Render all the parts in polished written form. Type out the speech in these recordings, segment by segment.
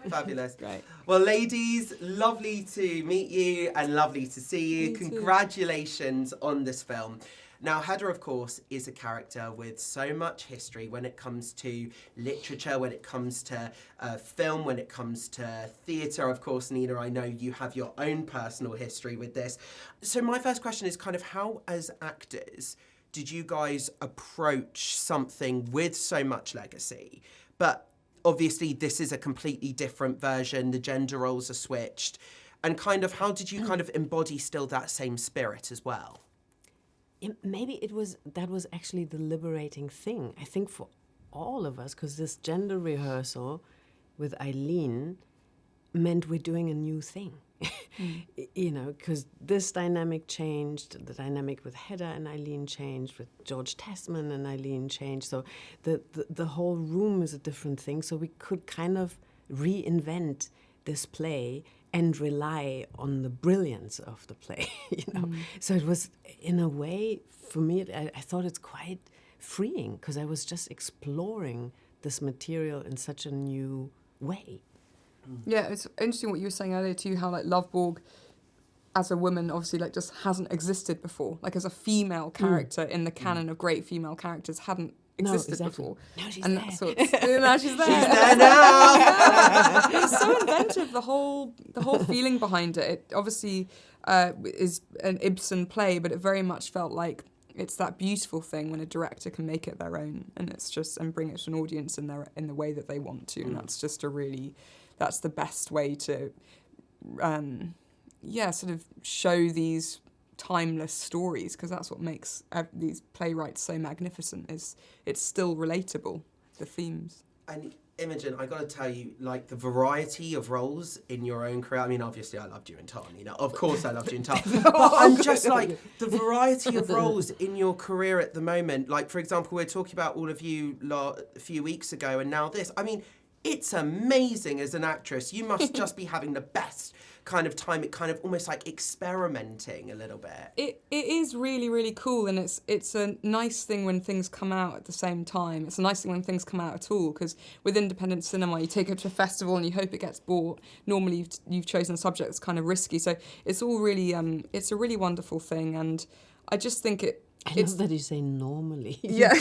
Fabulous. Great. Well, ladies, lovely to meet you and lovely to see you. Me too. Congratulations on this film. Now, Hedda, of course, is a character with so much history when it comes to literature, when it comes to film, when it comes to theatre. Of course, Nina, I know you have your own personal history with this. So my first question is kind of how, as actors, did you guys approach something with so much legacy? But obviously, this is a completely different version. The gender roles are switched. And kind of how did you kind of embody still that same spirit as well? Maybe that was actually the liberating thing, I think, for all of us, because this gender rehearsal with Eileen meant we're doing a new thing. You know, because this dynamic changed, the dynamic with Hedda and Eileen changed, with George Tessman and Eileen changed. So the whole room is a different thing. So we could kind of reinvent this play and rely on the brilliance of the play, you know. So it was, in a way, for me, I thought it's quite freeing, because I was just exploring this material in such a new way. Yeah, it's interesting what you were saying earlier too, how like Loveborg as a woman obviously like just hasn't existed before. Like as a female character in the canon of great female characters hadn't existed before. Now she's and there. That's now she's there. She's there now! It's so inventive, the whole feeling behind it. It obviously is an Ibsen play, but it very much felt like it's that beautiful thing when a director can make it their own, and it's just and bring it to an audience in the way that they want to, and that's just that's the best way to, sort of show these timeless stories, because that's what makes these playwrights so magnificent. Is it's still relatable, the themes. And Imogen, I got to tell you, like the variety of roles in your own career. I mean, obviously, I loved you in Tom. You know, of course, I loved you in Tom. But I'm just like the variety of roles in your career at the moment. Like, for example, we were talking about all of you a few weeks ago, and now this. I mean, it's amazing as an actress. You must just be having the best kind of time. It kind of almost like experimenting a little bit. It is really, really cool, and it's a nice thing when things come out at the same time. It's a nice thing when things come out at all, because with independent cinema, you take it to a festival and you hope it gets bought. Normally, you've chosen a subject that's kind of risky, so it's all really, it's a really wonderful thing, and I just think It's that you say normally. Yeah.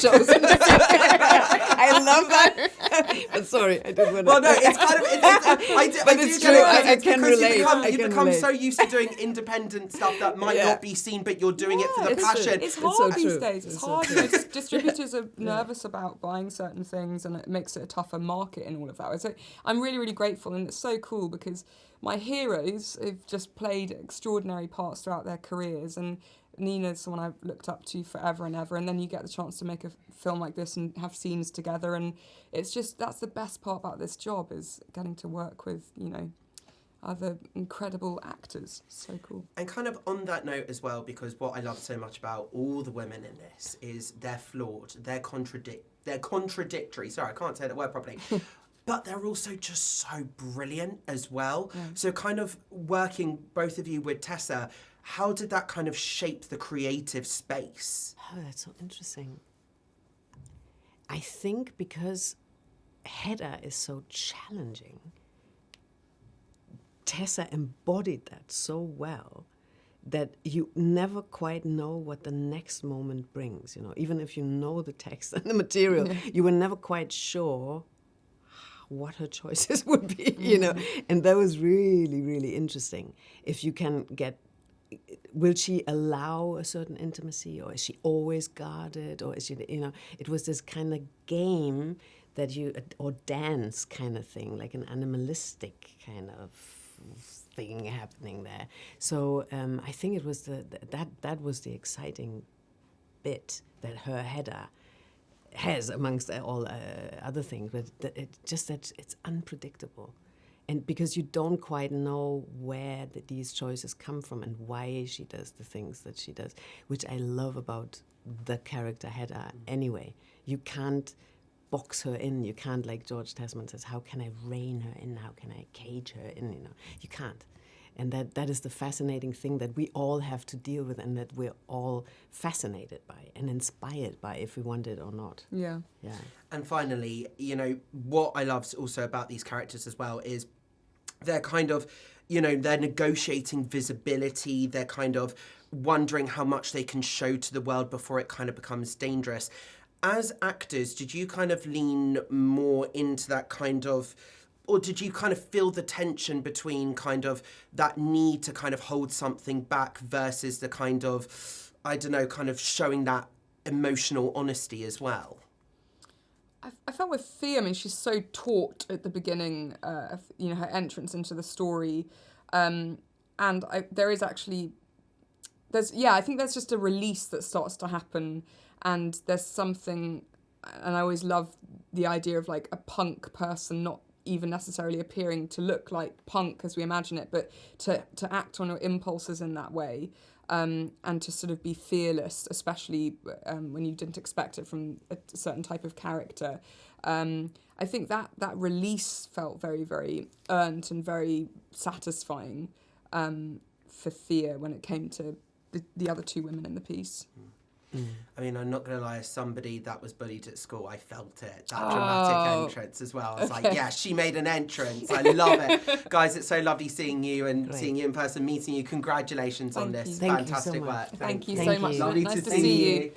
I love that. But sorry, I didn't want to. Well, no, it's kind of. It's true. I can relate. You become so used to doing independent stuff that might not be seen, but you're doing it for the passion. It's hard so these true. days. It's hard. Distributors are nervous about buying certain things, and it makes it a tougher market and all of that. So I'm really, really grateful, and it's so cool because my heroes have just played extraordinary parts throughout their careers, and Nina's someone I've looked up to forever and ever, and then you get the chance to make a film like this and have scenes together, and it's just, that's the best part about this job, is getting to work with, you know, other incredible actors. So cool. And kind of on that note as well, because what I love so much about all the women in this is they're flawed, they're contradictory. Sorry, I can't say that word properly. But they're also just so brilliant as well. Yeah. So kind of working, both of you, with Tessa, how did that kind of shape the creative space? Oh, that's so interesting. I think because Hedda is so challenging, Tessa embodied that so well that you never quite know what the next moment brings. You know, even if you know the text and the material, you were never quite sure what her choices would be, you know. And that was really, really interesting. If you can get, will she allow a certain intimacy, or is she always guarded, or is she, you know, it was this kind of game that you, or dance kind of thing, like an animalistic kind of thing happening there. So I think it was that was the exciting bit that her Hedda has, amongst all other things, but just that it's unpredictable. And because you don't quite know where these choices come from and why she does the things that she does, which I love about the character Hedda anyway. You can't box her in. You can't, like George Tessman says, how can I rein her in? How can I cage her in? You know, you can't. And that is the fascinating thing that we all have to deal with, and that we're all fascinated by and inspired by, if we want it or not. Yeah. Yeah. And finally, you know, what I love also about these characters as well is they're kind of, you know, they're negotiating visibility. They're kind of wondering how much they can show to the world before it kind of becomes dangerous. As actors, did you kind of lean more into that kind of, or did you kind of feel the tension between kind of that need to kind of hold something back versus the kind of, I don't know, kind of showing that emotional honesty as well? I felt with Thea, I mean, she's so taut at the beginning of, you know, her entrance into the story. There is actually, I think there's just a release that starts to happen, and there's something, and I always love the idea of like a punk person not even necessarily appearing to look like punk as we imagine it, but to act on your impulses in that way. And to sort of be fearless, especially when you didn't expect it from a certain type of character. I think that release felt very, very earned and very satisfying for Thea when it came to the other two women in the piece. I mean, I'm not going to lie, as somebody that was bullied at school, I felt it. That dramatic entrance as well. I was like, yeah, she made an entrance. I love it. Guys, it's so lovely seeing you and seeing you in person, meeting you. Congratulations on this fantastic work. Thank you so much. Lovely Nice to to see see you. you.